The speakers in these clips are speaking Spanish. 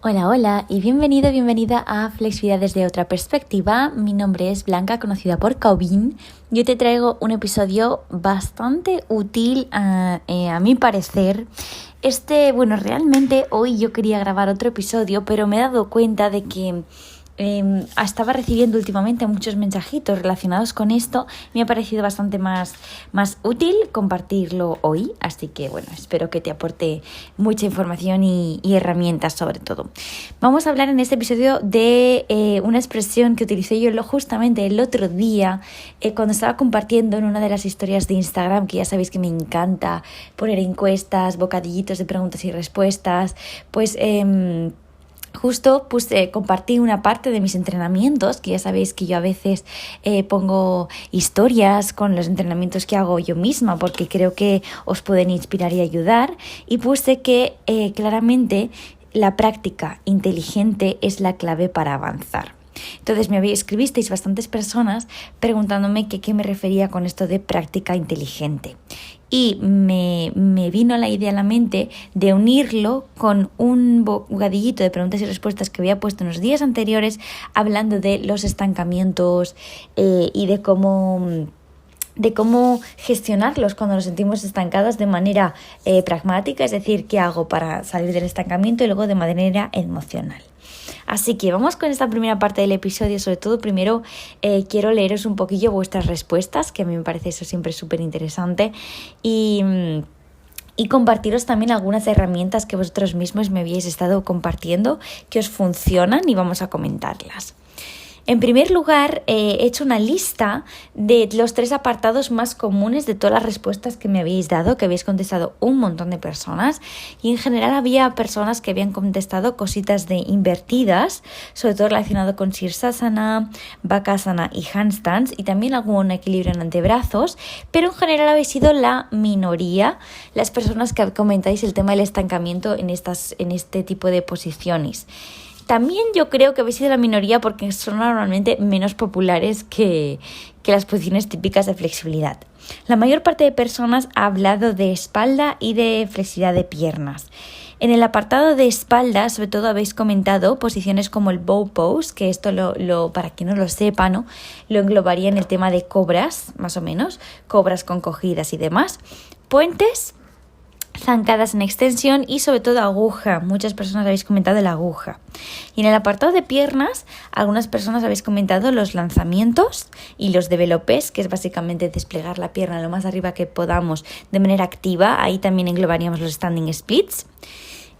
Hola, hola y bienvenida a Flexibilidad desde otra perspectiva. Mi nombre es Blanca, conocida por Caubín. Yo te traigo un episodio bastante útil a mi parecer. Realmente hoy yo quería grabar otro episodio, pero me he dado cuenta de que estaba recibiendo últimamente muchos mensajitos relacionados con esto. Me ha parecido bastante más útil compartirlo hoy, así que espero que te aporte mucha información y herramientas sobre todo. Vamos a hablar en este episodio de una expresión que utilicé yo justamente el otro día cuando estaba compartiendo en una de las historias de Instagram, que ya sabéis que me encanta poner encuestas, bocadillitos de preguntas y respuestas. Justo compartí una parte de mis entrenamientos, que ya sabéis que yo a veces pongo historias con los entrenamientos que hago yo misma porque creo que os pueden inspirar y ayudar, y puse que claramente la práctica inteligente es la clave para avanzar. Entonces escribisteis bastantes personas preguntándome qué me refería con esto de práctica inteligente. Y me vino la idea a la mente de unirlo con un bocadillito de preguntas y respuestas que había puesto en los días anteriores, hablando de los estancamientos y de cómo gestionarlos cuando nos sentimos estancados de manera pragmática, es decir, qué hago para salir del estancamiento, y luego de manera emocional. Así que vamos con esta primera parte del episodio. Sobre todo, primero quiero leeros un poquillo vuestras respuestas, que a mí me parece eso siempre súper interesante, y compartiros también algunas herramientas que vosotros mismos me habéis estado compartiendo que os funcionan, y vamos a comentarlas. En primer lugar, he hecho una lista de los 3 apartados más comunes de todas las respuestas que me habéis dado, que habéis contestado un montón de personas, y en general había personas que habían contestado cositas de invertidas, sobre todo relacionado con Sirsasana, Bakasana y Handstands, y también algún equilibrio en antebrazos, pero en general habéis sido la minoría las personas que comentáis el tema del estancamiento en este tipo de posiciones. También yo creo que habéis sido la minoría porque son normalmente menos populares que las posiciones típicas de flexibilidad. La mayor parte de personas ha hablado de espalda y de flexibilidad de piernas. En el apartado de espalda, sobre todo, habéis comentado posiciones como el bow pose, que esto para quien no lo sepa, ¿no?, lo englobaría en el tema de cobras, más o menos, cobras con cogidas y demás, puentes, zancadas en extensión y sobre todo aguja. Muchas personas habéis comentado la aguja. Y en el apartado de piernas, algunas personas habéis comentado los lanzamientos y los developes, que es básicamente desplegar la pierna lo más arriba que podamos de manera activa. Ahí también englobaríamos los standing splits.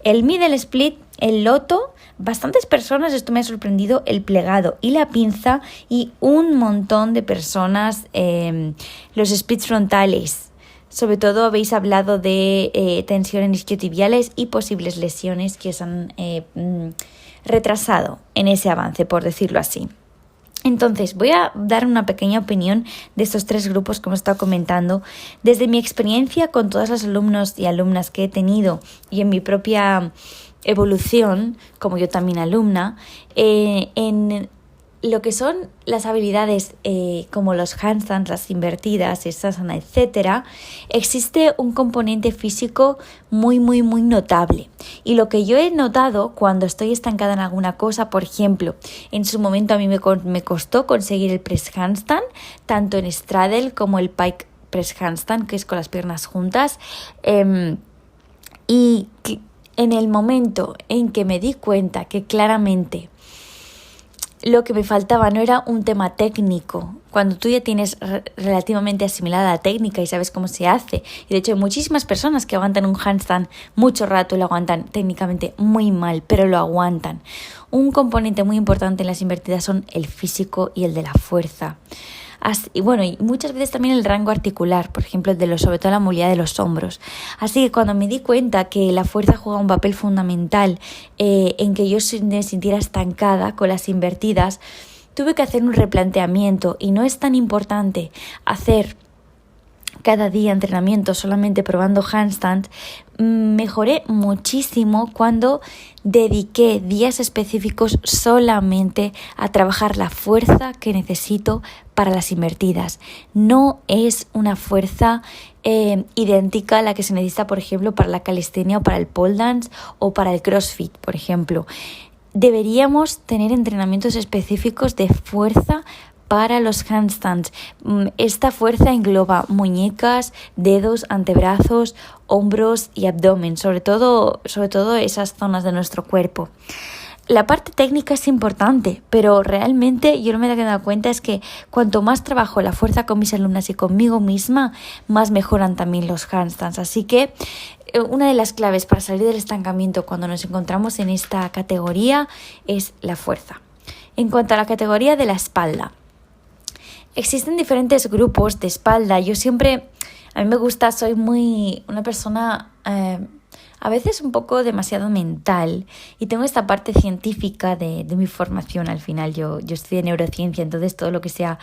El middle split, el loto, bastantes personas, esto me ha sorprendido, el plegado y la pinza, y un montón de personas los splits frontales. Sobre todo habéis hablado de tensiones isquiotibiales y posibles lesiones que os han retrasado en ese avance, por decirlo así. Entonces, voy a dar una pequeña opinión de estos 3 grupos que hemos estado comentando. Desde mi experiencia con todos los alumnos y alumnas que he tenido, y en mi propia evolución, como yo también alumna, en lo que son las habilidades como los handstands, las invertidas, Sirsasana, etcétera, existe un componente físico muy notable. Y lo que yo he notado cuando estoy estancada en alguna cosa, por ejemplo, en su momento a mí me costó conseguir el press handstand, tanto en straddle como el pike press handstand, que es con las piernas juntas, y en el momento en que me di cuenta que claramente lo que me faltaba no era un tema técnico. Cuando tú ya tienes relativamente asimilada la técnica y sabes cómo se hace, y de hecho hay muchísimas personas que aguantan un handstand mucho rato y lo aguantan técnicamente muy mal, pero lo aguantan. Un componente muy importante en las invertidas son el físico y el de la fuerza. Y muchas veces también el rango articular, por ejemplo, sobre todo la movilidad de los hombros. Así que cuando me di cuenta que la fuerza juega un papel fundamental en que yo me sintiera estancada con las invertidas, tuve que hacer un replanteamiento, y no es tan importante hacer cada día entrenamiento solamente probando handstand. Mejoré muchísimo cuando dediqué días específicos solamente a trabajar la fuerza que necesito para las invertidas. No es una fuerza idéntica a la que se necesita, por ejemplo, para la calistenia o para el pole dance o para el CrossFit, por ejemplo. Deberíamos tener entrenamientos específicos de fuerza para los handstands. Esta fuerza engloba muñecas, dedos, antebrazos, hombros y abdomen, sobre todo esas zonas de nuestro cuerpo. La parte técnica es importante, pero realmente yo lo que me he dado cuenta es que cuanto más trabajo la fuerza con mis alumnas y conmigo misma, más mejoran también los handstands. Así que una de las claves para salir del estancamiento cuando nos encontramos en esta categoría es la fuerza. En cuanto a la categoría de la espalda, existen diferentes grupos de espalda. A mí me gusta, soy una persona a veces un poco demasiado mental y tengo esta parte científica de mi formación. Al final yo estudié neurociencia, entonces todo lo que sea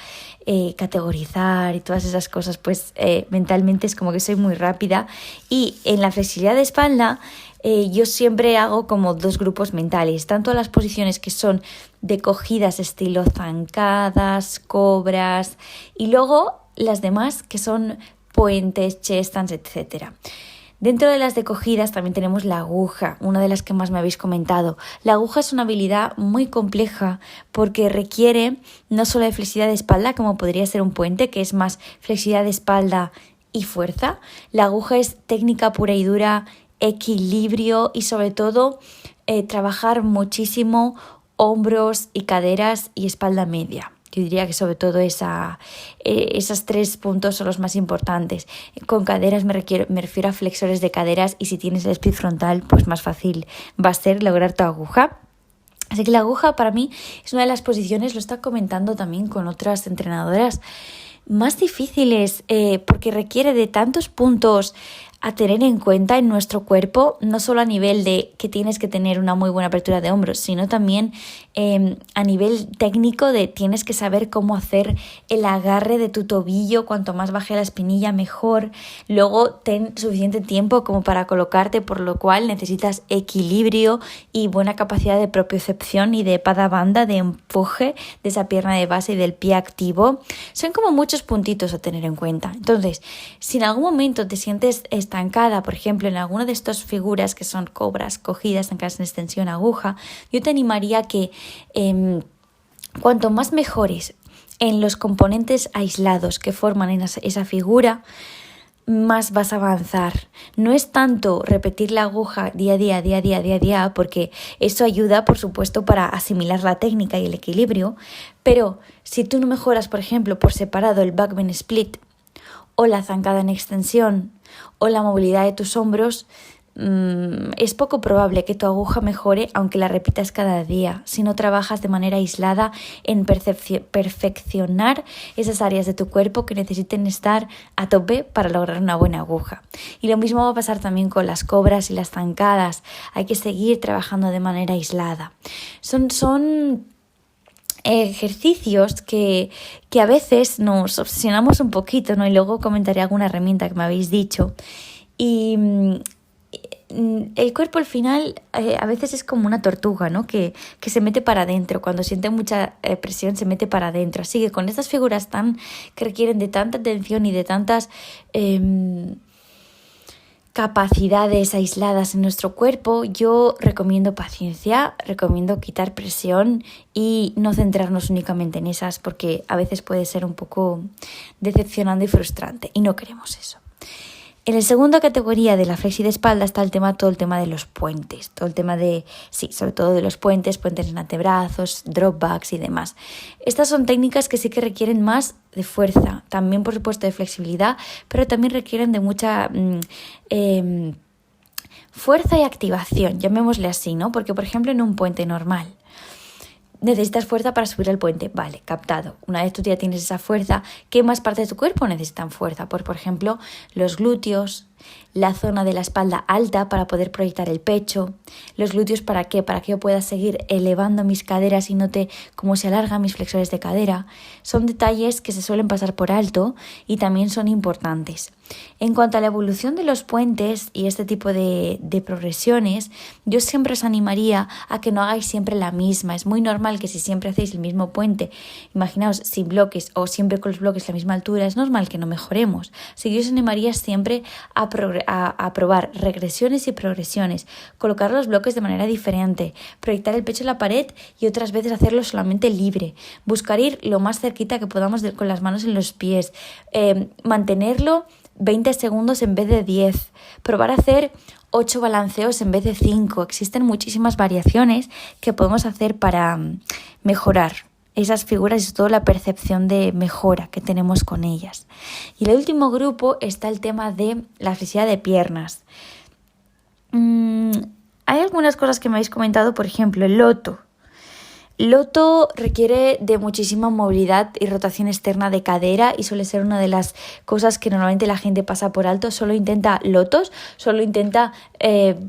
categorizar y todas esas cosas, pues mentalmente es como que soy muy rápida. Y en la flexibilidad de espalda yo siempre hago como 2 grupos mentales, tanto las posiciones que son de cogidas estilo zancadas, cobras, y luego las demás que son puentes, chest stands, etc. Dentro de las de cogidas también tenemos la aguja, una de las que más me habéis comentado. La aguja es una habilidad muy compleja porque requiere no solo de flexibilidad de espalda, como podría ser un puente, que es más flexibilidad de espalda y fuerza. La aguja es técnica pura y dura, equilibrio y sobre todo trabajar muchísimo hombros y caderas y espalda media. Yo diría que sobre todo esos 3 puntos son los más importantes. Con caderas me refiero a flexores de caderas, y si tienes el split frontal, pues más fácil va a ser lograr tu aguja. Así que la aguja para mí es una de las posiciones, lo está comentando también con otras entrenadoras, más difíciles porque requiere de tantos puntos a tener en cuenta en nuestro cuerpo, no solo a nivel de que tienes que tener una muy buena apertura de hombros, sino también a nivel técnico de tienes que saber cómo hacer el agarre de tu tobillo, cuanto más baje la espinilla mejor. Luego ten suficiente tiempo como para colocarte, por lo cual necesitas equilibrio y buena capacidad de propiocepción y de banda de empuje de esa pierna de base y del pie activo. Son como muchos puntitos a tener en cuenta. Entonces, si en algún momento te sientes estancada, por ejemplo, en alguna de estas figuras que son cobras, cogidas, estancadas en extensión, aguja, yo te animaría que cuanto más mejores en los componentes aislados que forman en esa figura, más vas a avanzar. No es tanto repetir la aguja día a día, porque eso ayuda, por supuesto, para asimilar la técnica y el equilibrio, pero si tú no mejoras, por ejemplo, por separado el backbend split o la zancada en extensión o la movilidad de tus hombros, es poco probable que tu aguja mejore aunque la repitas cada día, si no trabajas de manera aislada en perfeccionar esas áreas de tu cuerpo que necesiten estar a tope para lograr una buena aguja. Y lo mismo va a pasar también con las cobras y las zancadas. Hay que seguir trabajando de manera aislada. Son ejercicios que a veces nos obsesionamos un poquito, ¿no? Y luego comentaré alguna herramienta que me habéis dicho. Y el cuerpo al final a veces es como una tortuga, ¿no? Que se mete para adentro. Cuando siente mucha presión se mete para adentro. Así que con estas figuras que requieren de tanta atención y de tantas capacidades aisladas en nuestro cuerpo, yo recomiendo paciencia, recomiendo quitar presión y no centrarnos únicamente en esas, porque a veces puede ser un poco decepcionante y frustrante y no queremos eso. En la segunda categoría de la flexi de espalda está todo el tema de los puentes, sobre todo de los puentes en antebrazos, drop backs y demás. Estas son técnicas que sí que requieren más de fuerza, también por supuesto de flexibilidad, pero también requieren de mucha fuerza y activación, llamémosle así, ¿no? Porque por ejemplo en un puente normal necesitas fuerza para subir al puente, vale, captado. Una vez tú ya tienes esa fuerza, ¿qué más partes de tu cuerpo necesitan fuerza? Pues por ejemplo los glúteos, la zona de la espalda alta para poder proyectar el pecho, los glúteos ¿para qué? Para que yo pueda seguir elevando mis caderas y note cómo se alargan mis flexores de cadera. Son detalles que se suelen pasar por alto y también son importantes. En cuanto a la evolución de los puentes y este tipo de progresiones, yo siempre os animaría a que no hagáis siempre la misma. Es muy normal que si siempre hacéis el mismo puente, imaginaos sin bloques o siempre con los bloques a la misma altura, es normal que no mejoremos. Así que yo os animaría siempre a probar regresiones y progresiones, colocar los bloques de manera diferente, proyectar el pecho en la pared y otras veces hacerlo solamente libre, buscar ir lo más cerquita que podamos con las manos en los pies, mantenerlo 20 segundos en vez de 10, probar a hacer 8 balanceos en vez de 5. Existen muchísimas variaciones que podemos hacer para mejorar esas figuras y sobre todo la percepción de mejora que tenemos con ellas. Y el último grupo está el tema de la flexibilidad de piernas. Hay algunas cosas que me habéis comentado, por ejemplo, el loto. Loto requiere de muchísima movilidad y rotación externa de cadera y suele ser una de las cosas que normalmente la gente pasa por alto. Solo intenta lotos, solo intenta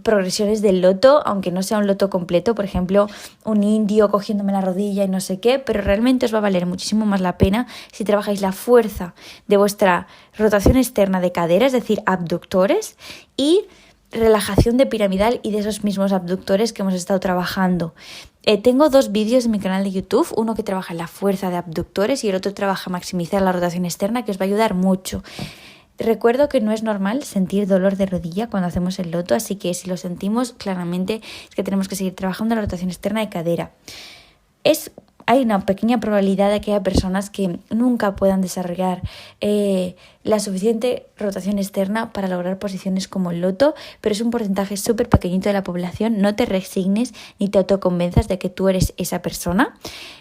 progresiones del loto, aunque no sea un loto completo, por ejemplo, un indio cogiéndome la rodilla y no sé qué, pero realmente os va a valer muchísimo más la pena si trabajáis la fuerza de vuestra rotación externa de cadera, es decir, abductores, y relajación de piramidal y de esos mismos abductores que hemos estado trabajando. Tengo 2 vídeos en mi canal de YouTube, uno que trabaja en la fuerza de abductores y el otro trabaja en maximizar la rotación externa, que os va a ayudar mucho. Recuerdo que no es normal sentir dolor de rodilla cuando hacemos el loto, así que si lo sentimos, claramente es que tenemos que seguir trabajando la rotación externa de cadera. Hay una pequeña probabilidad de que haya personas que nunca puedan desarrollar la suficiente rotación externa para lograr posiciones como el loto, pero es un porcentaje súper pequeñito de la población. No te resignes ni te autoconvenzas de que tú eres esa persona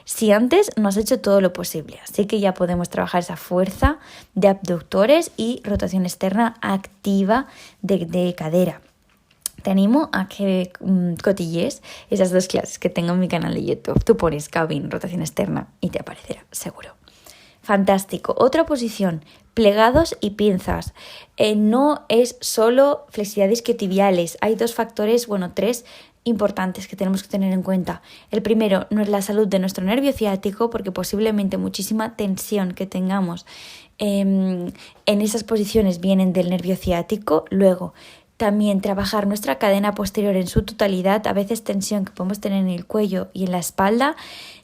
si antes no has hecho todo lo posible. Así que ya podemos trabajar esa fuerza de abductores y rotación externa activa de cadera. Te animo a que cotilles esas 2 clases que tengo en mi canal de YouTube. Tú pones Calvin, rotación externa y te aparecerá, seguro. Fantástico. Otra posición, plegados y pinzas. No es solo flexibilidad isquiotibiales. Hay 2 factores, 3 importantes que tenemos que tener en cuenta. El primero no es la salud de nuestro nervio ciático, porque posiblemente muchísima tensión que tengamos en esas posiciones vienen del nervio ciático. Luego, también trabajar nuestra cadena posterior en su totalidad, a veces tensión que podemos tener en el cuello y en la espalda,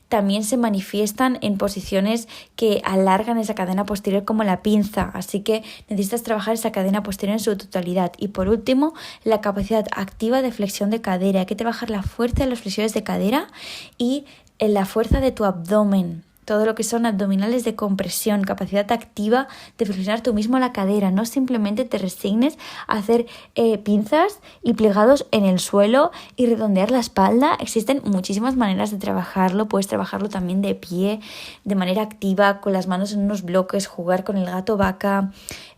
también se manifiestan en posiciones que alargan esa cadena posterior como la pinza, así que necesitas trabajar esa cadena posterior en su totalidad. Y por último, la capacidad activa de flexión de cadera. Hay que trabajar la fuerza de los flexores de cadera y la fuerza de tu abdomen. Todo lo que son abdominales de compresión, capacidad activa de flexionar tú mismo la cadera. No simplemente te resignes a hacer pinzas y plegados en el suelo y redondear la espalda. Existen muchísimas maneras de trabajarlo. Puedes trabajarlo también de pie, de manera activa, con las manos en unos bloques, jugar con el gato vaca.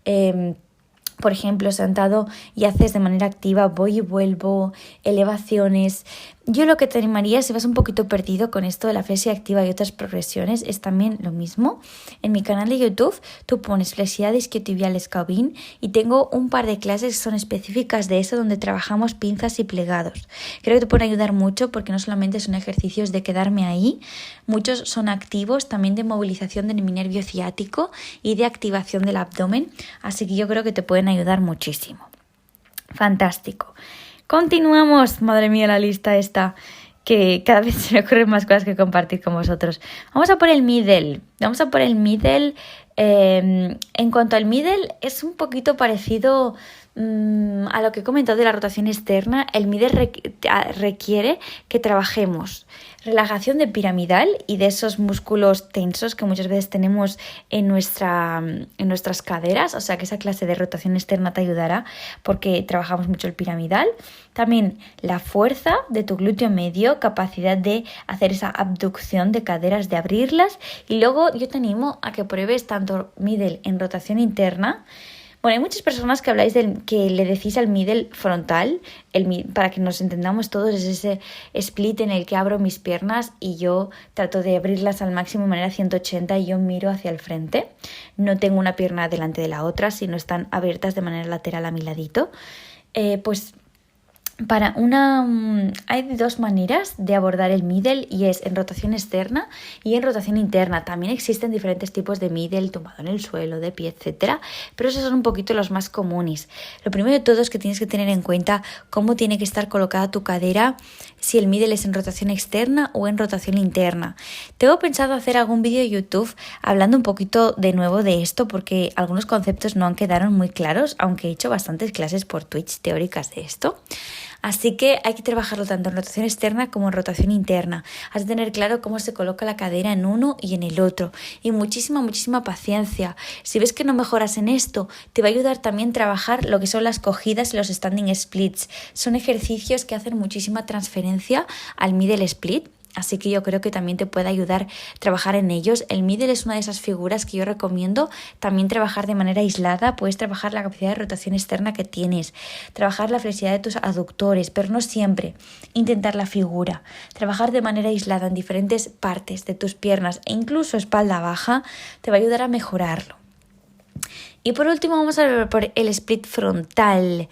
Por ejemplo, sentado y haces de manera activa, voy y vuelvo, elevaciones. Yo lo que te animaría, si vas un poquito perdido con esto de la flexibilidad activa y otras progresiones, es también lo mismo. En mi canal de YouTube tú pones flexibilidad isquiotibiales Calvin y tengo un par de clases que son específicas de eso, donde trabajamos pinzas y plegados. Creo que te pueden ayudar mucho porque no solamente son ejercicios de quedarme ahí, muchos son activos también de movilización de mi nervio ciático y de activación del abdomen, así que yo creo que te pueden ayudar muchísimo. Fantástico. Continuamos, madre mía, la lista esta, que cada vez se me ocurren más cosas que compartir con vosotros. Vamos a por el middle. En cuanto al middle, es un poquito parecido a lo que he comentado de la rotación externa. El middle requiere que trabajemos relajación de piramidal y de esos músculos tensos que muchas veces tenemos en nuestras caderas, o sea que esa clase de rotación externa te ayudará porque trabajamos mucho el piramidal. También la fuerza de tu glúteo medio, capacidad de hacer esa abducción de caderas, de abrirlas, y luego yo te animo a que pruebes tanto middle en rotación interna. Bueno, hay muchas personas que habláis que le decís al middle frontal, para que nos entendamos todos, es ese split en el que abro mis piernas y yo trato de abrirlas al máximo de manera 180 y yo miro hacia el frente. No tengo una pierna delante de la otra, sino están abiertas de manera lateral a mi ladito. Hay dos maneras de abordar el middle y es en rotación externa y en rotación interna. También existen diferentes tipos de middle, tumbado en el suelo, de pie, etcétera, pero esos son un poquito los más comunes. Lo primero de todo es que tienes que tener en cuenta cómo tiene que estar colocada tu cadera, si el middle es en rotación externa o en rotación interna. Tengo pensado hacer algún vídeo de YouTube hablando un poquito de nuevo de esto porque algunos conceptos no han quedado muy claros, aunque he hecho bastantes clases por Twitch teóricas de esto. Así que hay que trabajarlo tanto en rotación externa como en rotación interna. Has de tener claro cómo se coloca la cadera en uno y en el otro. Y muchísima paciencia. Si ves que no mejoras en esto, te va a ayudar también trabajar lo que son las cogidas y los standing splits. Son ejercicios que hacen muchísima transferencia al middle split. Así que yo creo que también te puede ayudar a trabajar en ellos. El middle es una de esas figuras que yo recomiendo también trabajar de manera aislada. Puedes trabajar la capacidad de rotación externa que tienes, trabajar la flexibilidad de tus aductores, pero no siempre intentar la figura. Trabajar de manera aislada en diferentes partes de tus piernas e incluso espalda baja te va a ayudar a mejorarlo. Y por último vamos a ver por el split frontal.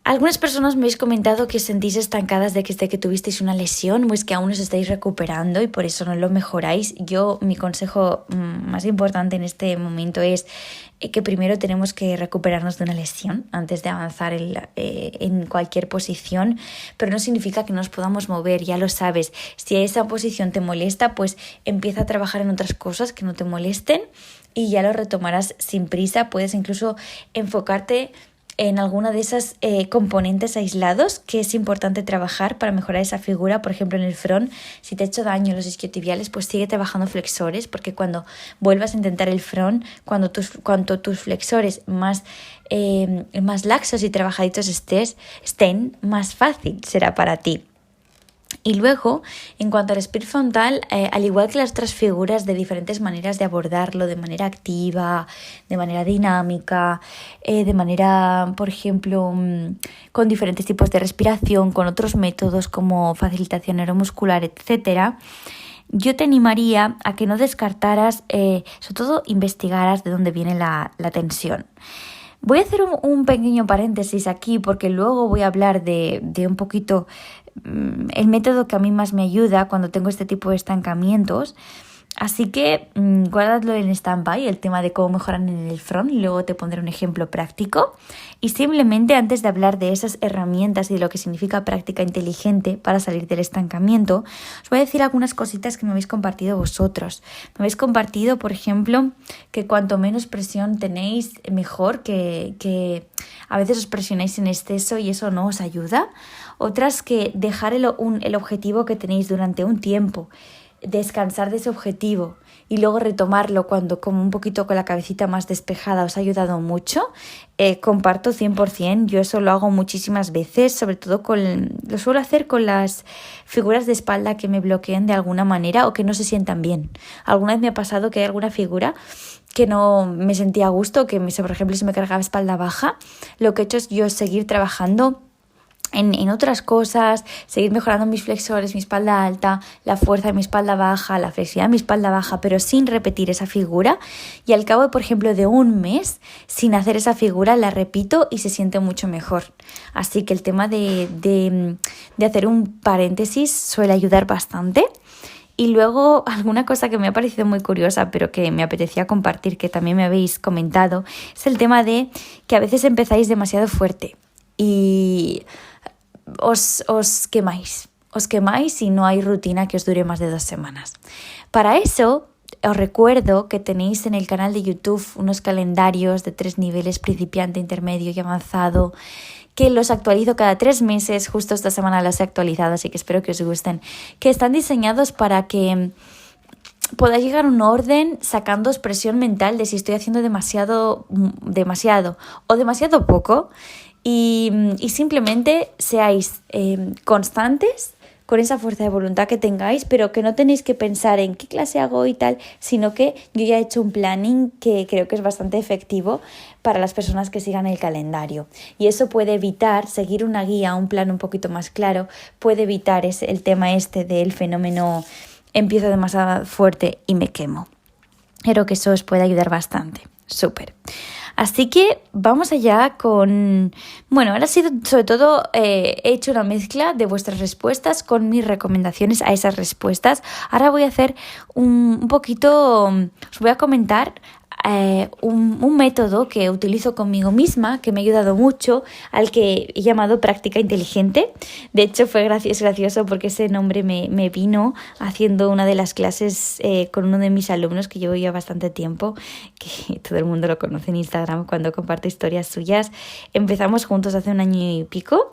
Algunas personas me habéis comentado que os sentís estancadas desde que tuvisteis una lesión o es que aún os estáis recuperando y por eso no lo mejoráis. Mi consejo más importante en este momento es que primero tenemos que recuperarnos de una lesión antes de avanzar en cualquier posición, pero no significa que no nos podamos mover, ya lo sabes. Si esa posición te molesta, pues empieza a trabajar en otras cosas que no te molesten y ya lo retomarás sin prisa. Puedes incluso enfocarte en alguna de esas componentes aislados que es importante trabajar para mejorar esa figura. Por ejemplo, en el front, si te ha hecho daño en los isquiotibiales, pues sigue trabajando flexores, porque cuando vuelvas a intentar el front, cuanto tus flexores más laxos y trabajaditos estén, más fácil será para ti. Y luego, en cuanto al split frontal, al igual que las otras figuras, de diferentes maneras de abordarlo, de manera activa, de manera dinámica, de manera, por ejemplo, con diferentes tipos de respiración, con otros métodos como facilitación neuromuscular, etcétera. Yo te animaría a que no descartaras, sobre todo investigaras de dónde viene la tensión. Voy a hacer un pequeño paréntesis aquí porque luego voy a hablar de un poquito el método que a mí más me ayuda cuando tengo este tipo de estancamientos. Así que guárdalo en stand-by, el tema de cómo mejorar en el front, y luego te pondré un ejemplo práctico. Y simplemente antes de hablar de esas herramientas y de lo que significa práctica inteligente para salir del estancamiento, os voy a decir algunas cositas que me habéis compartido vosotros. Me habéis compartido, por ejemplo, que cuanto menos presión tenéis, mejor, que a veces os presionáis en exceso y eso no os ayuda. Otras que dejar el objetivo que tenéis durante un tiempo, descansar de ese objetivo y luego retomarlo cuando como un poquito con la cabecita más despejada os ha ayudado mucho. Comparto 100%, yo eso lo hago muchísimas veces, sobre todo lo suelo hacer con las figuras de espalda que me bloqueen de alguna manera o que no se sientan bien. Alguna vez me ha pasado que hay alguna figura que no me sentía a gusto, por ejemplo si me cargaba espalda baja, lo que he hecho es yo seguir trabajando en otras cosas, seguir mejorando mis flexores, mi espalda alta, la fuerza de mi espalda baja, la flexibilidad de mi espalda baja, pero sin repetir esa figura. Y al cabo, por ejemplo, de un mes sin hacer esa figura, la repito y se siente mucho mejor. Así que el tema de hacer un paréntesis suele ayudar bastante. Y luego alguna cosa que me ha parecido muy curiosa, pero que me apetecía compartir, que también me habéis comentado, es el tema de que a veces empezáis demasiado fuerte y os quemáis y no hay rutina que os dure más de 2 semanas. Para eso os recuerdo que tenéis en el canal de YouTube unos calendarios de 3 niveles, principiante, intermedio y avanzado, que los actualizo cada 3 meses, justo esta semana los he actualizado, así que espero que os gusten, que están diseñados para que podáis llegar a un orden sacándoos presión mental de si estoy haciendo demasiado o demasiado poco. Y simplemente seáis constantes con esa fuerza de voluntad que tengáis, pero que no tenéis que pensar en qué clase hago y tal, sino que yo ya he hecho un planning que creo que es bastante efectivo para las personas que sigan el calendario. Y eso puede evitar seguir una guía, un plan un poquito más claro, puede evitar el tema del fenómeno empiezo demasiado fuerte y me quemo. Creo que eso os puede ayudar bastante. Súper. Así que vamos allá con... Bueno, ahora ha sido sobre todo he hecho una mezcla de vuestras respuestas con mis recomendaciones a esas respuestas. Ahora voy a hacer un poquito... Os voy a comentar un método que utilizo conmigo misma, que me ha ayudado mucho, al que he llamado práctica inteligente. De hecho, es gracioso porque ese nombre me vino haciendo una de las clases con uno de mis alumnos que llevo ya bastante tiempo, que todo el mundo lo conoce en Instagram cuando comparto historias suyas. Empezamos juntos hace 1 año y pico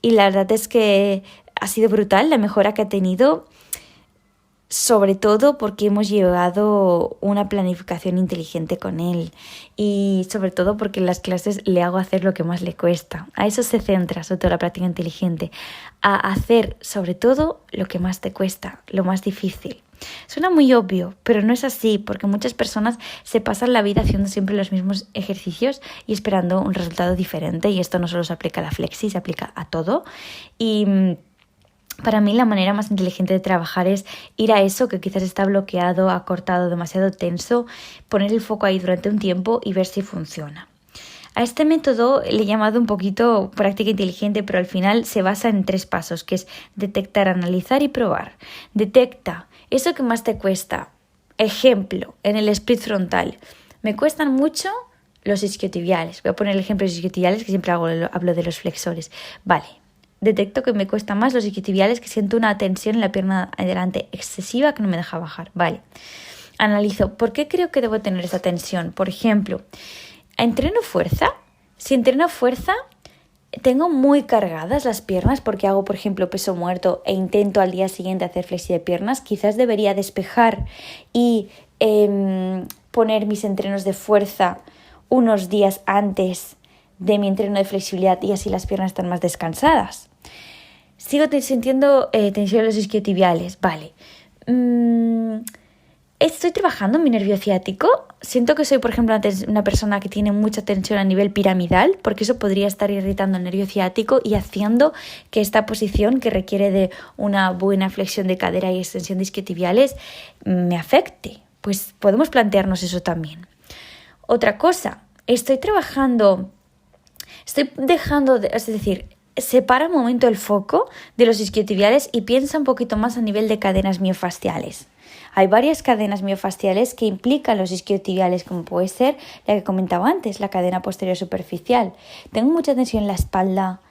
y la verdad es que ha sido brutal la mejora que ha tenido, sobre todo porque hemos llevado una planificación inteligente con él y sobre todo porque en las clases le hago hacer lo que más le cuesta. A eso se centra sobre todo la práctica inteligente, a hacer sobre todo lo que más te cuesta, lo más difícil. Suena muy obvio, pero no es así, porque muchas personas se pasan la vida haciendo siempre los mismos ejercicios y esperando un resultado diferente, y esto no solo se aplica a la flexi, se aplica a todo. Y para mí la manera más inteligente de trabajar es ir a eso que quizás está bloqueado, acortado, demasiado tenso, poner el foco ahí durante un tiempo y ver si funciona. A este método le he llamado un poquito práctica inteligente, pero al final se basa en 3 pasos, que es detectar, analizar y probar. Detecta eso que más te cuesta. Ejemplo, en el split frontal. Me cuestan mucho los isquiotibiales. Voy a poner el ejemplo de los isquiotibiales, que siempre hablo de los flexores. Vale. Detecto que me cuesta más los isquiotibiales, que siento una tensión en la pierna adelante excesiva que no me deja bajar. Vale. Analizo, ¿por qué creo que debo tener esa tensión? Por ejemplo, ¿entreno fuerza? Si entreno fuerza, tengo muy cargadas las piernas porque hago, por ejemplo, peso muerto e intento al día siguiente hacer flexi de piernas. Quizás debería despejar y poner mis entrenos de fuerza unos días antes de mi entreno de flexibilidad y así las piernas están más descansadas. Sigo sintiendo tensión en los isquiotibiales. Vale. Estoy trabajando en mi nervio ciático. Siento que soy, por ejemplo, una persona que tiene mucha tensión a nivel piramidal, porque eso podría estar irritando el nervio ciático y haciendo que esta posición, que requiere de una buena flexión de cadera y extensión de isquiotibiales, me afecte. Pues podemos plantearnos eso también. Otra cosa, estoy dejando, es decir, separa un momento el foco de los isquiotibiales y piensa un poquito más a nivel de cadenas miofasciales. Hay varias cadenas miofasciales que implican los isquiotibiales, como puede ser la que comentaba antes, la cadena posterior superficial. Tengo mucha tensión en la espalda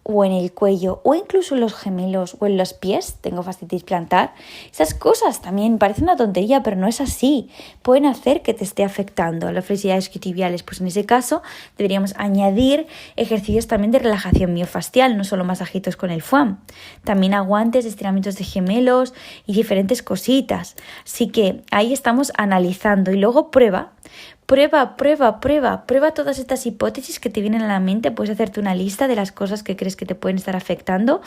o en el cuello o incluso en los gemelos o en los pies, tengo fascitis plantar. Esas cosas también parecen una tontería, pero no es así. Pueden hacer que te esté afectando a las flexibilidades isquiotibiales. Pues en ese caso deberíamos añadir ejercicios también de relajación miofascial, no solo masajitos con el FUAM. También aguantes, estiramientos de gemelos y diferentes cositas. Así que ahí estamos analizando y luego prueba todas estas hipótesis que te vienen a la mente. Puedes hacerte una lista de las cosas que crees que te pueden estar afectando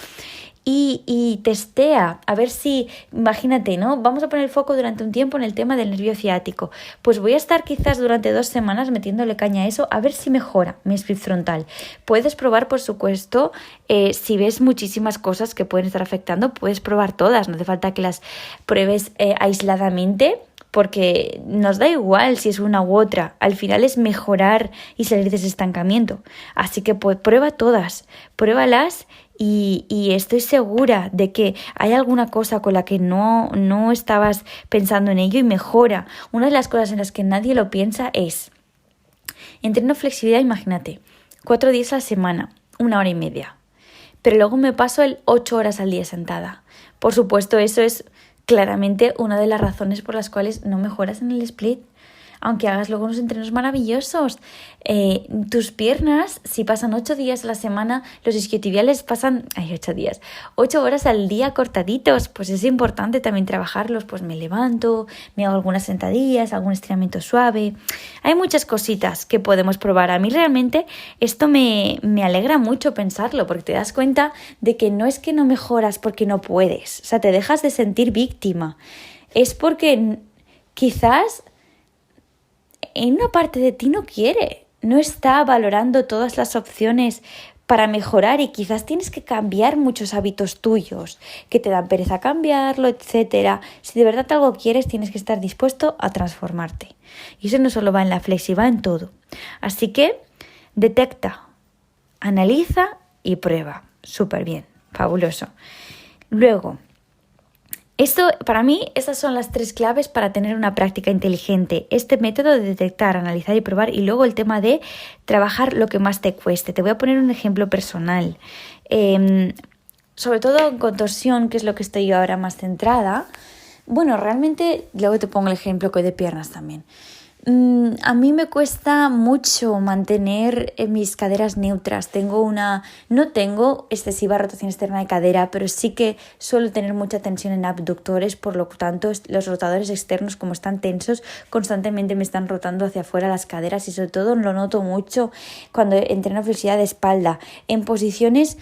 y testea, a ver si, imagínate, ¿no? Vamos a poner el foco durante un tiempo en el tema del nervio ciático. Pues voy a estar quizás durante 2 semanas metiéndole caña a eso, a ver si mejora mi split frontal. Puedes probar, por supuesto, si ves muchísimas cosas que pueden estar afectando, puedes probar todas, no hace falta que las pruebes aisladamente, porque nos da igual si es una u otra, al final es mejorar y salir de ese estancamiento. Así que pues prueba todas, pruébalas y estoy segura de que hay alguna cosa con la que no estabas pensando en ello y mejora. Una de las cosas en las que nadie lo piensa es, entreno flexibilidad, imagínate, 4 días a la semana, 1 hora y media, pero luego me paso 8 horas al día sentada. Por supuesto, eso es claramente una de las razones por las cuales no mejoras en el split. aunque hagas luego unos entrenos maravillosos. Tus piernas, si pasan 8 días a la semana, los isquiotibiales pasan 8 horas al día cortaditos, pues es importante también trabajarlos. Pues me levanto, me hago algunas sentadillas, algún estiramiento suave. Hay muchas cositas que podemos probar. A mí realmente esto me alegra mucho pensarlo, porque te das cuenta de que no es que no mejoras porque no puedes, o sea, te dejas de sentir víctima. Es porque quizás en una parte de ti no quiere, no está valorando todas las opciones para mejorar, y quizás tienes que cambiar muchos hábitos tuyos que te dan pereza cambiarlo, etcétera. Si de verdad algo quieres, tienes que estar dispuesto a transformarte. Y eso no solo va en la flexi, va en todo. Así que detecta, analiza y prueba. Súper bien, fabuloso. Luego, para mí, esas son las 3 claves para tener una práctica inteligente. Este método de detectar, analizar y probar, y luego el tema de trabajar lo que más te cueste. Te voy a poner un ejemplo personal. Sobre todo en contorsión, que es lo que estoy yo ahora más centrada. Bueno, realmente, luego te pongo el ejemplo que hay de piernas también. A mí me cuesta mucho mantener mis caderas neutras. No tengo excesiva rotación externa de cadera, pero sí que suelo tener mucha tensión en abductores, por lo tanto los rotadores externos, como están tensos, constantemente me están rotando hacia afuera las caderas, y sobre todo lo noto mucho cuando entreno flexibilidad de espalda. En posiciones,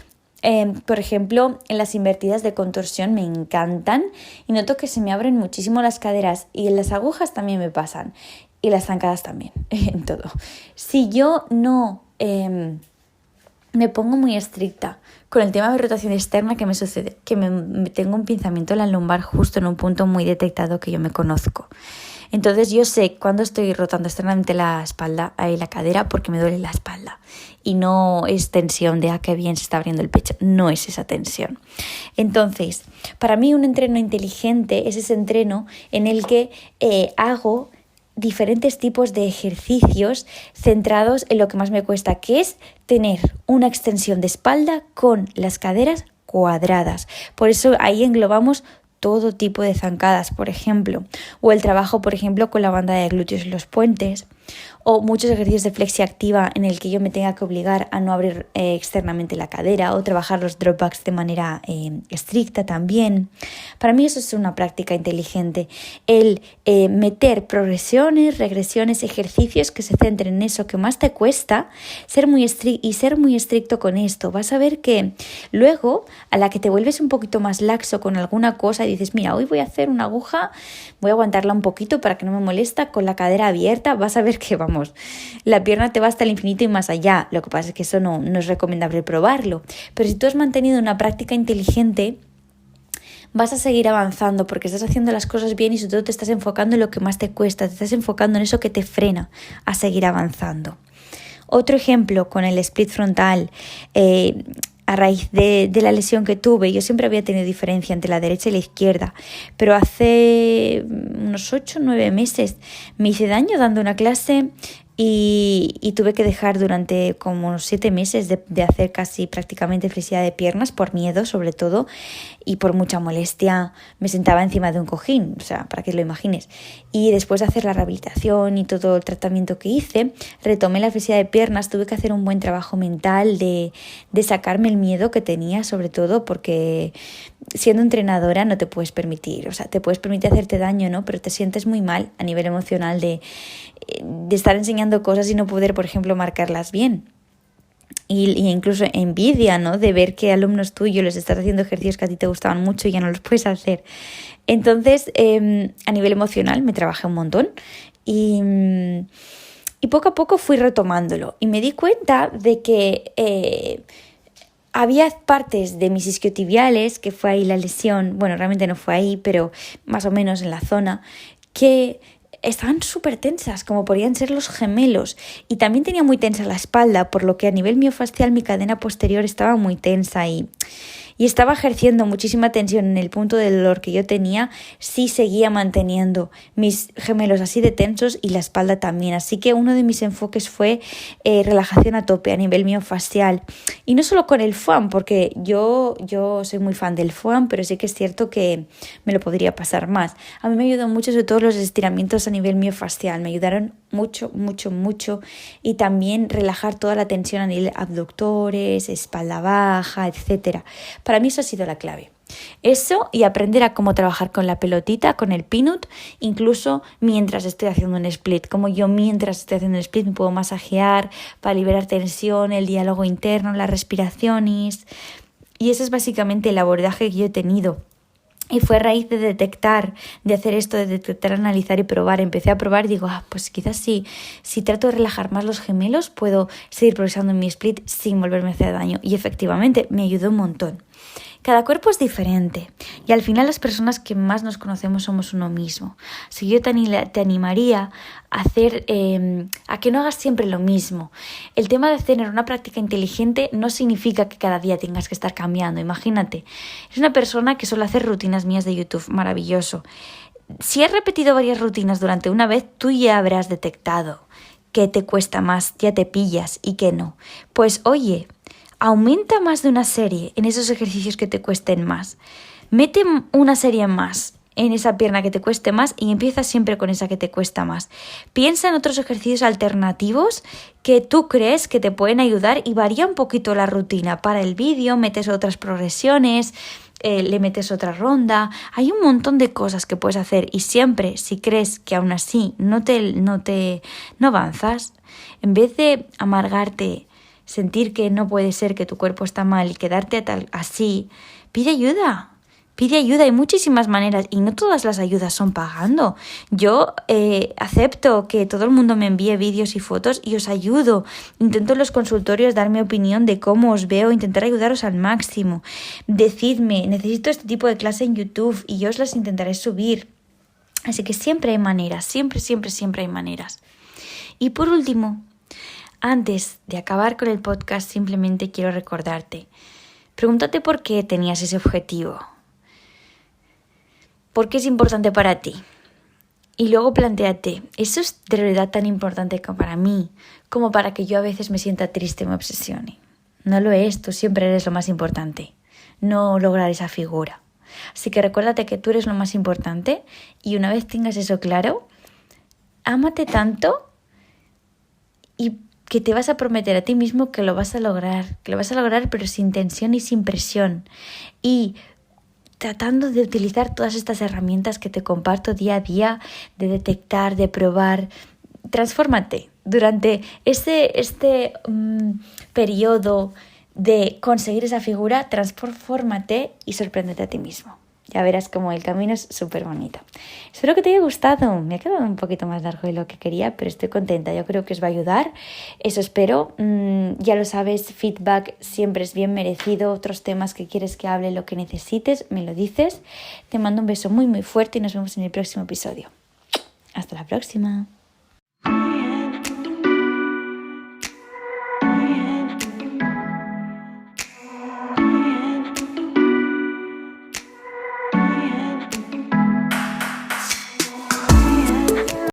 por ejemplo, en las invertidas de contorsión me encantan y noto que se me abren muchísimo las caderas, y en las agujas también me pasan. Y las zancadas también, en todo. Si yo no me pongo muy estricta con el tema de rotación externa, ¿qué me sucede? Que tengo un pinzamiento en la lumbar justo en un punto muy detectado que yo me conozco. Entonces yo sé cuando estoy rotando externamente la espalda, la cadera, porque me duele la espalda. Y no es tensión de qué bien se está abriendo el pecho. No es esa tensión. Entonces, para mí un entreno inteligente es ese entreno en el que hago diferentes tipos de ejercicios centrados en lo que más me cuesta, que es tener una extensión de espalda con las caderas cuadradas. Por eso ahí englobamos todo tipo de zancadas, por ejemplo, o el trabajo, por ejemplo, con la banda de glúteos y los puentes, o muchos ejercicios de flexi activa en el que yo me tenga que obligar a no abrir externamente la cadera, o trabajar los dropbacks de manera estricta también. Para mí eso es una práctica inteligente, el meter progresiones, regresiones, ejercicios que se centren en eso que más te cuesta, ser muy estricto con esto. Vas a ver que luego, a la que te vuelves un poquito más laxo con alguna cosa y dices, mira, hoy voy a hacer una aguja, voy a aguantarla un poquito para que no me molesta, con la cadera abierta, vas a ver que la pierna te va hasta el infinito y más allá. Lo que pasa es que eso no es recomendable probarlo. Pero si tú has mantenido una práctica inteligente, vas a seguir avanzando porque estás haciendo las cosas bien, y sobre todo te estás enfocando en lo que más te cuesta, te estás enfocando en eso que te frena a seguir avanzando. Otro ejemplo con el split frontal. A raíz de la lesión que tuve, yo siempre había tenido diferencia entre la derecha y la izquierda, pero hace unos 8 o 9 meses me hice daño dando una clase y tuve que dejar durante como unos 7 meses de hacer casi prácticamente flexibilidad de piernas, por miedo sobre todo, y por mucha molestia. Me sentaba encima de un cojín, o sea, para que lo imagines. Y después de hacer la rehabilitación y todo el tratamiento que hice, retomé la flexibilidad de piernas. Tuve que hacer un buen trabajo mental de sacarme el miedo que tenía, sobre todo porque siendo entrenadora no te puedes permitir, o sea, te puedes permitir hacerte daño, ¿no? Pero te sientes muy mal a nivel emocional de estar enseñando cosas y no poder, por ejemplo, marcarlas bien. Y incluso envidia, ¿no? De ver que alumnos tuyos les estás haciendo ejercicios que a ti te gustaban mucho y ya no los puedes hacer. Entonces, a nivel emocional me trabajé un montón y poco a poco fui retomándolo. Y me di cuenta de que había partes de mis isquiotibiales, que fue ahí la lesión, bueno, realmente no fue ahí, pero más o menos en la zona, que estaban súper tensas, como podrían ser los gemelos, y también tenía muy tensa la espalda, por lo que a nivel miofascial mi cadena posterior estaba muy tensa y y estaba ejerciendo muchísima tensión en el punto de dolor que yo tenía, sí seguía manteniendo mis gemelos así de tensos y la espalda también. Así que uno de mis enfoques fue relajación a tope a nivel miofacial. Y no solo con el foam, porque yo soy muy fan del foam, pero sí que es cierto que me lo podría pasar más. A mí me ayudó mucho, sobre todo los estiramientos a nivel miofacial, me ayudaron mucho, mucho, mucho, y también relajar toda la tensión a nivel abductores, espalda baja, etcétera. Para mí eso ha sido la clave. Eso y aprender a cómo trabajar con la pelotita, con el peanut, incluso mientras estoy haciendo un split. Como yo mientras estoy haciendo un split me puedo masajear para liberar tensión, el diálogo interno, las respiraciones. Y ese es básicamente el abordaje que yo he tenido. Y fue a raíz de detectar, de hacer esto, de detectar, analizar y probar. Empecé a probar y digo, pues quizás si trato de relajar más los gemelos puedo seguir progresando en mi split sin volverme a hacer daño. Y efectivamente me ayudó un montón. Cada cuerpo es diferente y al final las personas que más nos conocemos somos uno mismo. Así que yo te animaría a hacer, a que no hagas siempre lo mismo. El tema de tener una práctica inteligente no significa que cada día tengas que estar cambiando. Imagínate, es una persona que suele hacer rutinas mías de YouTube, maravilloso. Si has repetido varias rutinas durante una vez, tú ya habrás detectado que te cuesta más, ya te pillas y que no. Pues oye, aumenta más de una serie en esos ejercicios que te cuesten más. Mete una serie más en esa pierna que te cueste más y empieza siempre con esa que te cuesta más. Piensa en otros ejercicios alternativos que tú crees que te pueden ayudar y varía un poquito la rutina. Para el vídeo metes otras progresiones, le metes otra ronda. Hay un montón de cosas que puedes hacer y siempre, si crees que aún así no avanzas, en vez de amargarte, sentir que no puede ser, que tu cuerpo está mal y quedarte así, pide ayuda. Hay muchísimas maneras y no todas las ayudas son pagando. Yo acepto que todo el mundo me envíe vídeos y fotos y os ayudo. Intento en los consultorios dar mi opinión de cómo os veo, intentar ayudaros al máximo. Decidme, necesito este tipo de clase en YouTube y yo os las intentaré subir. Así que siempre hay maneras, siempre hay maneras. Y por último, antes de acabar con el podcast, simplemente quiero recordarte, pregúntate por qué tenías ese objetivo, por qué es importante para ti. Y luego plantéate, ¿eso es de verdad tan importante para mí como para que yo a veces me sienta triste y me obsesione? No lo es, tú siempre eres lo más importante, no lograr esa figura. Así que recuérdate que tú eres lo más importante y una vez tengas eso claro, ámate tanto y que te vas a prometer a ti mismo que lo vas a lograr pero sin tensión y sin presión y tratando de utilizar todas estas herramientas que te comparto día a día, de detectar, de probar. Transfórmate durante este periodo de conseguir esa figura, transfórmate y sorpréndete a ti mismo. Ya verás como el camino es súper bonito. Espero que te haya gustado. Me ha quedado un poquito más largo de lo que quería, pero estoy contenta. Yo creo que os va a ayudar. Eso espero. Ya lo sabes, feedback siempre es bien merecido. Otros temas que quieres que hable, lo que necesites, me lo dices. Te mando un beso muy, muy fuerte y nos vemos en el próximo episodio. Hasta la próxima.